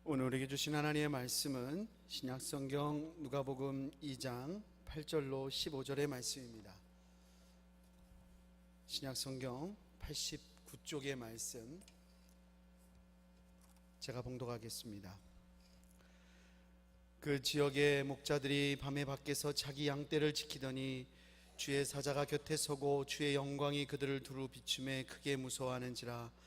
오늘 우리에게 주신 하나님의 말씀은 신약성경 누가복음 2장 8절로 15절의 말씀입니다. 신약성경 89쪽의 말씀 제가 봉독하겠습니다. 그 지역의 목자들이 밤에 밖에서 자기 양떼를 지키더니 주의 사자가 곁에 서고 주의 영광이 그들을 두루 비추매 크게 무서워하는지라.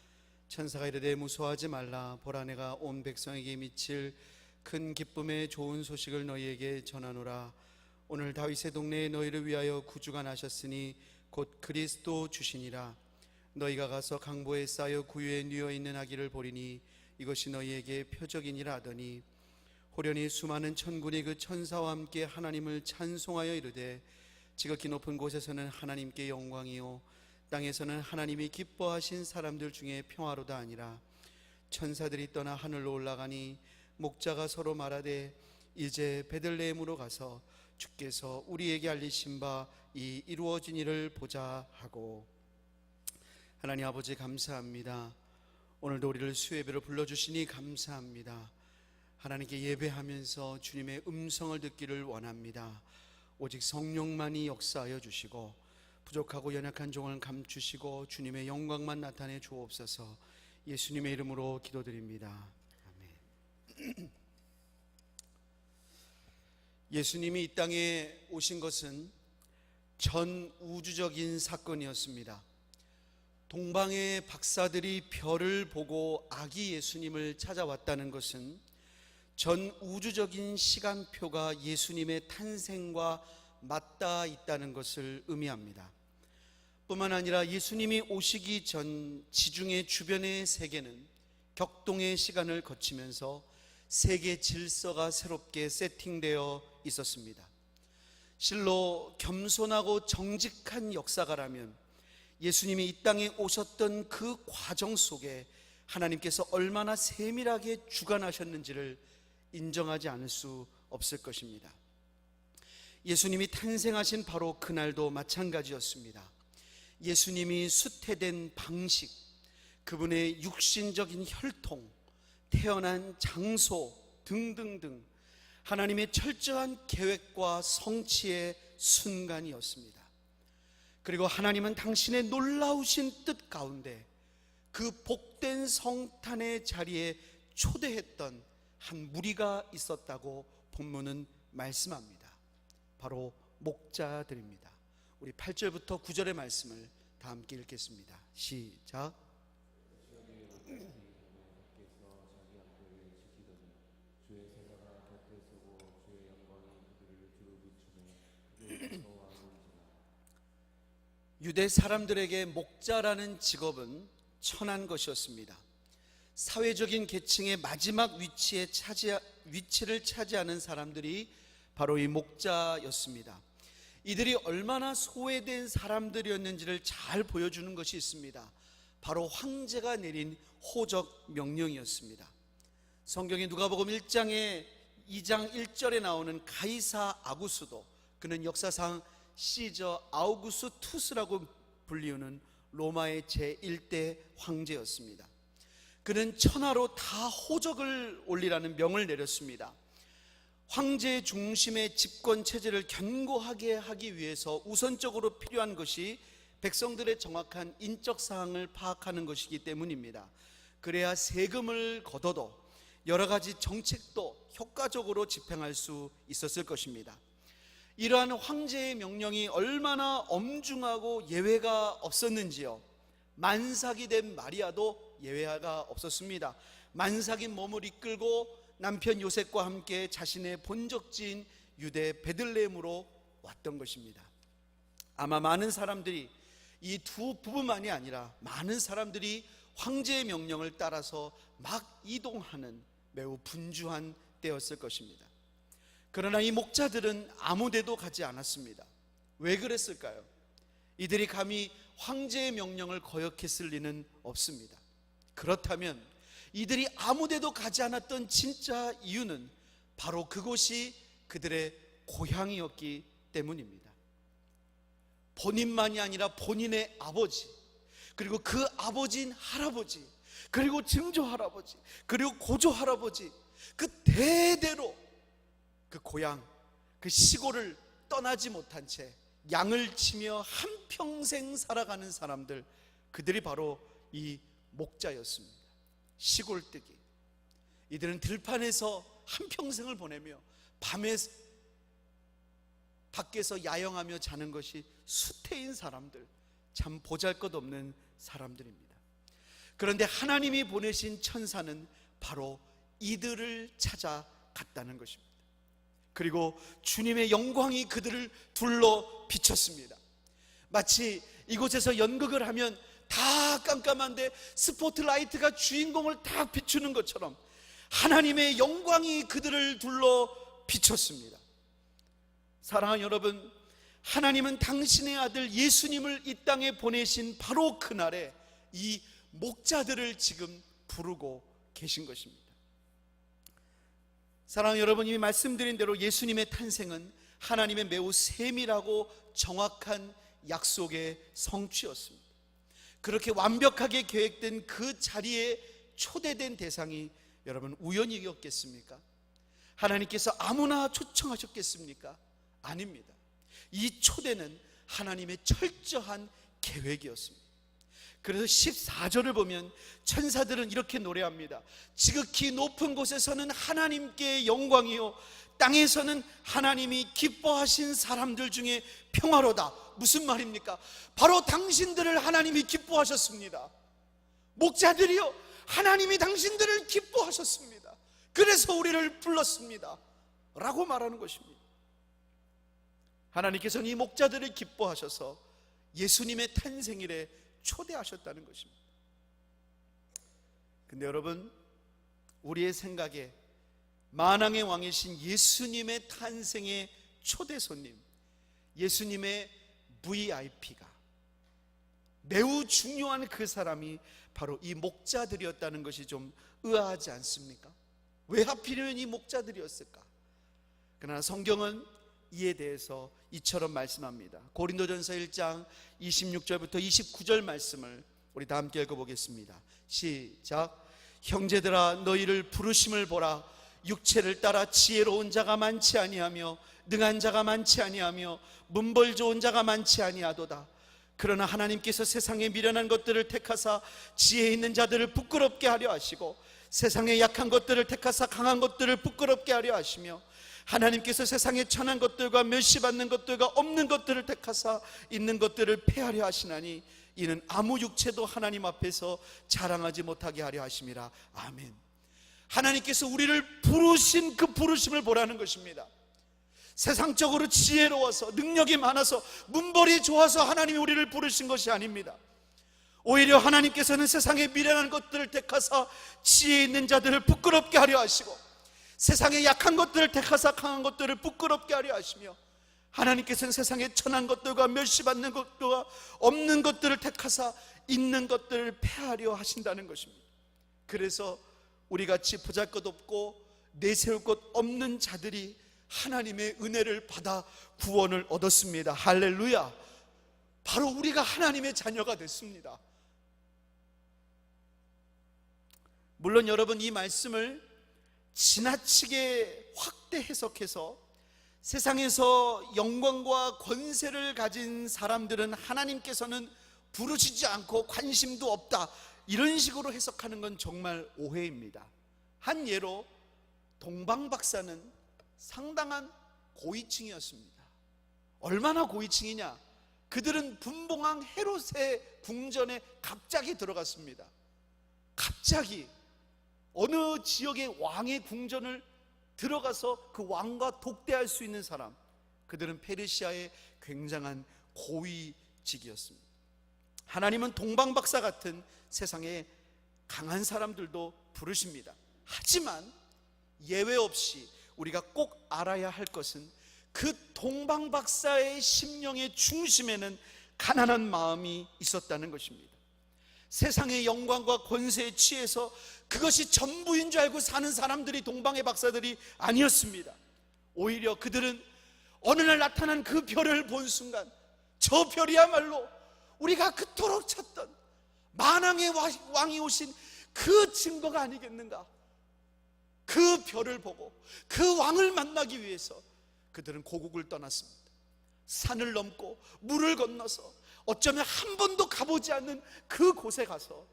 천사가 이르되 무서워하지 말라. 보라, 내가 온 백성에게 미칠 큰 기쁨의 좋은 소식을 너희에게 전하노라. 오늘 다윗의 동네에 너희를 위하여 구주가 나셨으니 곧 그리스도 주시니라. 너희가 가서 강보에 쌓여 구유에 뉘어 있는 아기를 보리니 이것이 너희에게 표적이니라 하더니, 호련히 수많은 천군이 그 천사와 함께 하나님을 찬송하여 이르되, 지극히 높은 곳에서는 하나님께 영광이요 땅에서는 하나님이 기뻐하신 사람들 중에 평화로다 하니라. 천사들이 떠나 하늘로 올라가니 목자가 서로 말하되, 이제 베들레헴으로 가서 주께서 우리에게 알리신 바 이 이루어진 일을 보자 하고. 하나님 아버지, 감사합니다. 오늘도 우리를 수예배로 불러주시니 감사합니다. 하나님께 예배하면서 주님의 음성을 듣기를 원합니다. 오직 성령만이 역사하여 주시고 부족하고 연약한 종을 감추시고 주님의 영광만 나타내 주옵소서. 예수님의 이름으로 기도드립니다. 아멘. 예수님이 이 땅에 오신 것은 전 우주적인 사건이었습니다. 동방의 박사들이 별을 보고 아기 예수님을 찾아왔다는 것은 전 우주적인 시간표가 예수님의 탄생과 맞닿아 있다는 것을 의미합니다. 뿐만 아니라 예수님이 오시기 전 지중해 주변의 세계는 격동의 시간을 거치면서 세계 질서가 새롭게 세팅되어 있었습니다. 실로 겸손하고 정직한 역사가라면 예수님이 이 땅에 오셨던 그 과정 속에 하나님께서 얼마나 세밀하게 주관하셨는지를 인정하지 않을 수 없을 것입니다. 예수님이 탄생하신 바로 그날도 마찬가지였습니다. 예수님이 수태된 방식, 그분의 육신적인 혈통, 태어난 장소 등등등 하나님의 철저한 계획과 성취의 순간이었습니다. 그리고 하나님은 당신의 놀라우신 뜻 가운데 그 복된 성탄의 자리에 초대했던 한 무리가 있었다고 본문은 말씀합니다. 바로 목자들입니다. 우리 8절부터 9절의 말씀을 다 함께 읽겠습니다. 시작. 유대 사람들에게 목자라는 직업은 천한 것이었습니다. 사회적인 계층의 마지막 위치를 차지하는 사람들이 바로 이 목자였습니다. 이들이 얼마나 소외된 사람들이었는지를 잘 보여주는 것이 있습니다. 바로 황제가 내린 호적 명령이었습니다. 성경의 누가복음 1장에 2장 1절에 나오는 가이사 아구스도, 그는 역사상 시저 아우구스투스라고 불리우는 로마의 제1대 황제였습니다. 그는 천하로 다 호적을 올리라는 명을 내렸습니다. 황제 중심의 집권 체제를 견고하게 하기 위해서 우선적으로 필요한 것이 백성들의 정확한 인적 사항을 파악하는 것이기 때문입니다. 그래야 세금을 걷어도 여러 가지 정책도 효과적으로 집행할 수 있었을 것입니다. 이러한 황제의 명령이 얼마나 엄중하고 예외가 없었는지요. 만삭이 된 마리아도 예외가 없었습니다. 만삭인 몸을 이끌고 남편 요셉과 함께 자신의 본적지인 유대 베들레헴으로 왔던 것입니다. 아마 많은 사람들이, 이 두 부부만이 아니라 많은 사람들이 황제의 명령을 따라서 막 이동하는 매우 분주한 때였을 것입니다. 그러나 이 목자들은 아무 데도 가지 않았습니다. 왜 그랬을까요? 이들이 감히 황제의 명령을 거역했을 리는 없습니다. 그렇다면 이들이 아무 데도 가지 않았던 진짜 이유는 바로 그곳이 그들의 고향이었기 때문입니다. 본인만이 아니라 본인의 아버지, 그리고 그 아버지인 할아버지, 그리고 증조 할아버지, 그리고 고조 할아버지, 그 대대로 그 고향, 그 시골을 떠나지 못한 채 양을 치며 한평생 살아가는 사람들, 그들이 바로 이 목자였습니다. 시골뜨기. 이들은 들판에서 한평생을 보내며 밤에 밖에서 야영하며 자는 것이 수태인 사람들, 참 보잘것없는 사람들입니다. 그런데 하나님이 보내신 천사는 바로 이들을 찾아갔다는 것입니다. 그리고 주님의 영광이 그들을 둘러 비쳤습니다. 마치 이곳에서 연극을 하면 다 깜깜한데 스포트라이트가 주인공을 다 비추는 것처럼 하나님의 영광이 그들을 둘러 비쳤습니다. 사랑하는 여러분, 하나님은 당신의 아들 예수님을 이 땅에 보내신 바로 그날에 이 목자들을 지금 부르고 계신 것입니다. 사랑하는 여러분, 이미 말씀드린 대로 예수님의 탄생은 하나님의 매우 세밀하고 정확한 약속의 성취였습니다. 그렇게 완벽하게 계획된 그 자리에 초대된 대상이 여러분 우연이었겠습니까? 하나님께서 아무나 초청하셨겠습니까? 아닙니다. 이 초대는 하나님의 철저한 계획이었습니다. 그래서 14절을 보면 천사들은 이렇게 노래합니다. 지극히 높은 곳에서는 하나님께 영광이요, 땅에서는 하나님이 기뻐하신 사람들 중에 평화로다. 무슨 말입니까? 바로 당신들을 하나님이 기뻐하셨습니다. 목자들이요, 하나님이 당신들을 기뻐하셨습니다. 그래서 우리를 불렀습니다 라고 말하는 것입니다. 하나님께서는 이 목자들을 기뻐하셔서 예수님의 탄생일에 초대하셨다는 것입니다. 근데 여러분, 우리의 생각에 만왕의 왕이신 예수님의 탄생의 초대 손님, 예수님의 VIP가 매우 중요한 그 사람이 바로 이 목자들이었다는 것이 좀 의아하지 않습니까? 왜 하필이면 이 목자들이었을까? 그러나 성경은 이에 대해서 이처럼 말씀합니다. 고린도전서 1장 26절부터 29절 말씀을 우리 다 함께 읽어보겠습니다. 시작. 형제들아, 너희를 부르심을 보라. 육체를 따라 지혜로운 자가 많지 아니하며 능한 자가 많지 아니하며 문벌 좋은 자가 많지 아니하도다. 그러나 하나님께서 세상에 미련한 것들을 택하사 지혜 있는 자들을 부끄럽게 하려 하시고 세상에 약한 것들을 택하사 강한 것들을 부끄럽게 하려 하시며 하나님께서 세상에 천한 것들과 멸시받는 것들과 없는 것들을 택하사 있는 것들을 폐하려 하시나니 이는 아무 육체도 하나님 앞에서 자랑하지 못하게 하려 하심이라. 아멘. 하나님께서 우리를 부르신 그 부르심을 보라는 것입니다. 세상적으로 지혜로워서 능력이 많아서 문벌이 좋아서 하나님이 우리를 부르신 것이 아닙니다. 오히려 하나님께서는 세상에 미련한 것들을 택하사 지혜 있는 자들을 부끄럽게 하려 하시고 세상에 약한 것들을 택하사 강한 것들을 부끄럽게 하려 하시며 하나님께서는 세상에 천한 것들과 멸시받는 것들과 없는 것들을 택하사 있는 것들을 폐하려 하신다는 것입니다. 그래서 우리같이 보잘것없고 내세울 것 없는 자들이 하나님의 은혜를 받아 구원을 얻었습니다. 할렐루야. 바로 우리가 하나님의 자녀가 됐습니다. 물론 여러분, 이 말씀을 지나치게 확대 해석해서 세상에서 영광과 권세를 가진 사람들은 하나님께서는 부르시지 않고 관심도 없다, 이런 식으로 해석하는 건 정말 오해입니다. 한 예로 동방 박사는 상당한 고위층이었습니다. 얼마나 고위층이냐? 그들은 분봉왕 헤롯의 궁전에 갑자기 들어갔습니다. 갑자기 어느 지역의 왕의 궁전을 들어가서 그 왕과 독대할 수 있는 사람, 그들은 페르시아의 굉장한 고위직이었습니다. 하나님은 동방박사 같은 세상에 강한 사람들도 부르십니다. 하지만 예외 없이 우리가 꼭 알아야 할 것은 그 동방박사의 심령의 중심에는 가난한 마음이 있었다는 것입니다. 세상의 영광과 권세에 취해서 그것이 전부인 줄 알고 사는 사람들이 동방의 박사들이 아니었습니다. 오히려 그들은 어느 날 나타난 그 별을 본 순간 저 별이야말로 우리가 그토록 찾던 만왕의 왕이 오신 그 증거가 아니겠는가? 그 별을 보고 그 왕을 만나기 위해서 그들은 고국을 떠났습니다. 산을 넘고 물을 건너서 어쩌면 한 번도 가보지 않는 그 곳에 가서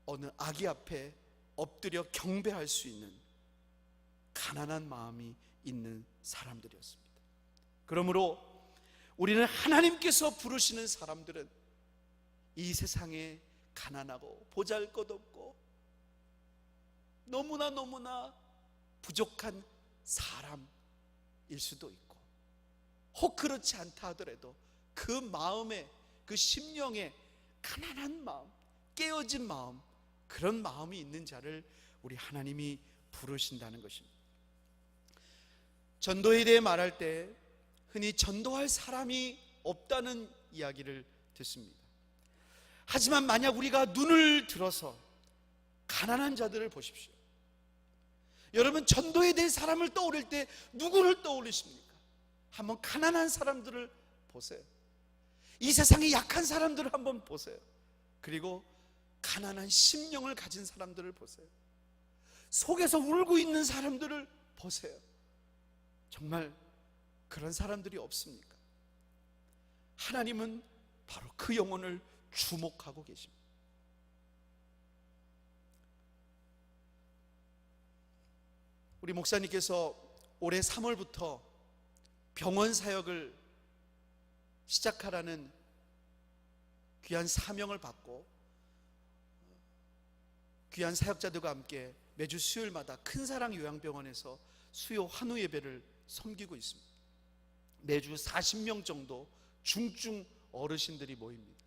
어느 아기 앞에 엎드려 경배할 수 있는 가난한 마음이 있는 사람들이었습니다. 그러므로 우리는 하나님께서 부르시는 사람들은 이 세상에 가난하고 보잘것없고 너무나 부족한 사람일 수도 있고, 혹 그렇지 않다 하더라도 그 마음에, 그 심령에 가난한 마음, 깨어진 마음, 그런 마음이 있는 자를 우리 하나님이 부르신다는 것입니다. 전도에 대해 말할 때 흔히 전도할 사람이 없다는 이야기를 듣습니다. 하지만 만약 우리가 눈을 들어서 가난한 자들을 보십시오. 여러분, 전도에 대해 사람을 떠올릴 때 누구를 떠올리십니까? 한번 가난한 사람들을 보세요. 이 세상에 약한 사람들을 한번 보세요. 그리고 가난한 심령을 가진 사람들을 보세요. 속에서 울고 있는 사람들을 보세요. 정말 그런 사람들이 없습니까? 하나님은 바로 그 영혼을 주목하고 계십니다. 우리 목사님께서 올해 3월부터 병원 사역을 시작하라는 귀한 사명을 받고 귀한 사역자들과 함께 매주 수요일마다 큰사랑 요양병원에서 수요 환우 예배를 섬기고 있습니다. 매주 40명 정도 중증 어르신들이 모입니다.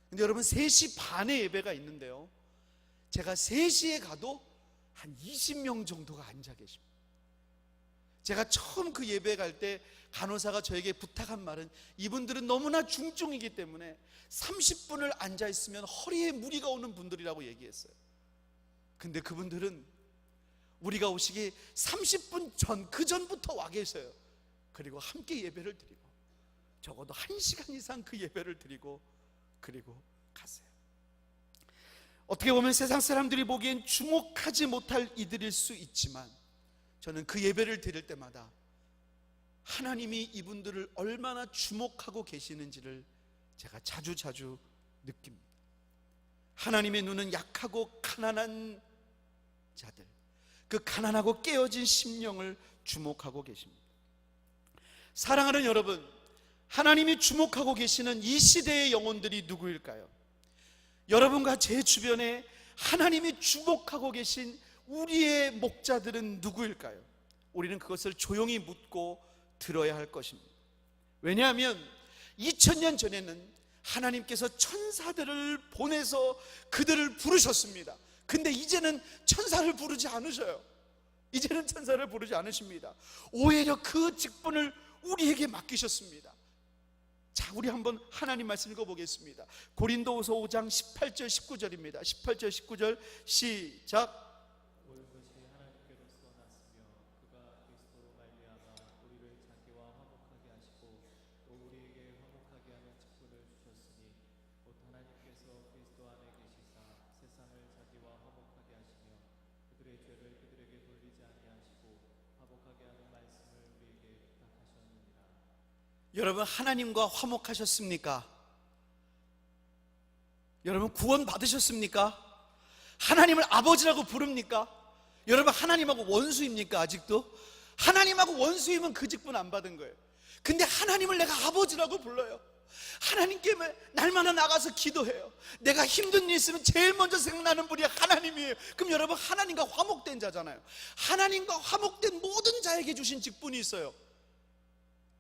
근데 여러분, 3시 반에 예배가 있는데요, 제가 3시에 가도 한 20명 정도가 앉아 계십니다. 제가 처음 그 예배 갈 때 간호사가 저에게 부탁한 말은, 이분들은 너무나 중증이기 때문에 30분을 앉아 있으면 허리에 무리가 오는 분들이라고 얘기했어요. 근데 그분들은 우리가 오시기 30분 전, 그 전부터 와 계셔요. 그리고 함께 예배를 드리고 적어도 1시간 이상 그 예배를 드리고 그리고 가세요. 어떻게 보면 세상 사람들이 보기엔 주목하지 못할 이들일 수 있지만, 저는 그 예배를 드릴 때마다 하나님이 이분들을 얼마나 주목하고 계시는지를 제가 자주 느낍니다. 하나님의 눈은 약하고 가난한 자들, 그 가난하고 깨어진 심령을 주목하고 계십니다. 사랑하는 여러분, 하나님이 주목하고 계시는 이 시대의 영혼들이 누구일까요? 여러분과 제 주변에 하나님이 주목하고 계신 우리의 목자들은 누구일까요? 우리는 그것을 조용히 묻고 들어야 할 것입니다. 왜냐하면 2000년 전에는 하나님께서 천사들을 보내서 그들을 부르셨습니다. 근데 이제는 천사를 부르지 않으셔요. 이제는 천사를 부르지 않으십니다. 오히려 그 직분을 우리에게 맡기셨습니다. 자, 우리 한번 하나님 말씀 읽어보겠습니다. 고린도후서 5장 18절 19절입니다 18절 19절 시작. 모든 것이 하나님께로서 났으며 그가 그리스도로 말미암아 우리를 자기와 화목하게 하시고 또 우리에게 화목하게 하는 직분을 주셨으니 곧 하나님께서 그리스도 안에 계시사 세상을 자기와 화목하게 하시며 그들의 죄를 그들에게 돌리지 아니하시고 화목하게 하는 말씀을 우리에게 부탁하셨느니라. 여러분, 하나님과 화목하셨습니까? 여러분, 구원 받으셨습니까? 하나님을 아버지라고 부릅니까? 여러분, 하나님하고 원수입니까? 아직도? 하나님하고 원수이면 그 직분 안 받은 거예요. 근데 하나님을 내가 아버지라고 불러요. 하나님께 날마다 나가서 기도해요. 내가 힘든 일 있으면 제일 먼저 생각나는 분이 하나님이에요. 그럼 여러분, 하나님과 화목된 자잖아요. 하나님과 화목된 모든 자에게 주신 직분이 있어요.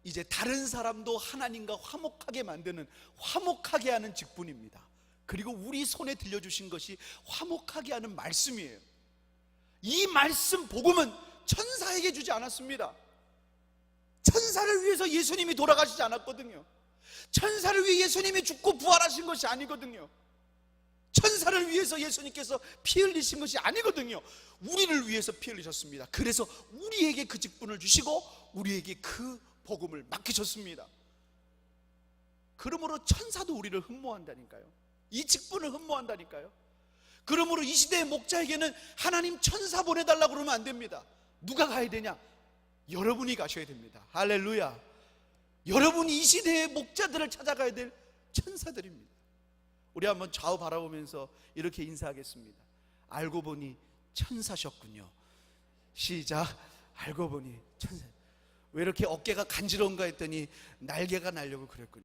이제 다른 사람도 하나님과 화목하게 만드는, 화목하게 하는 직분입니다. 그리고 우리 손에 들려주신 것이 화목하게 하는 말씀이에요. 이 말씀 복음은 천사에게 주지 않았습니다. 천사를 위해서 예수님이 돌아가시지 않았거든요. 천사를 위해 예수님이 죽고 부활하신 것이 아니거든요. 천사를 위해서 예수님께서 피 흘리신 것이 아니거든요. 우리를 위해서 피 흘리셨습니다. 그래서 우리에게 그 직분을 주시고 우리에게 그 복음을 맡기셨습니다. 그러므로 천사도 우리를 흠모한다니까요. 이 직분을 흠모한다니까요. 그러므로 이 시대의 목자에게는 하나님 천사 보내달라고 그러면 안 됩니다. 누가 가야 되냐? 여러분이 가셔야 됩니다. 할렐루야. 여러분이 이 시대의 목자들을 찾아가야 될 천사들입니다. 우리 한번 좌우 바라보면서 이렇게 인사하겠습니다. 알고 보니 천사셨군요. 시작. 알고 보니 천사. 왜 이렇게 어깨가 간지러운가 했더니 날개가 나려고 그랬군요.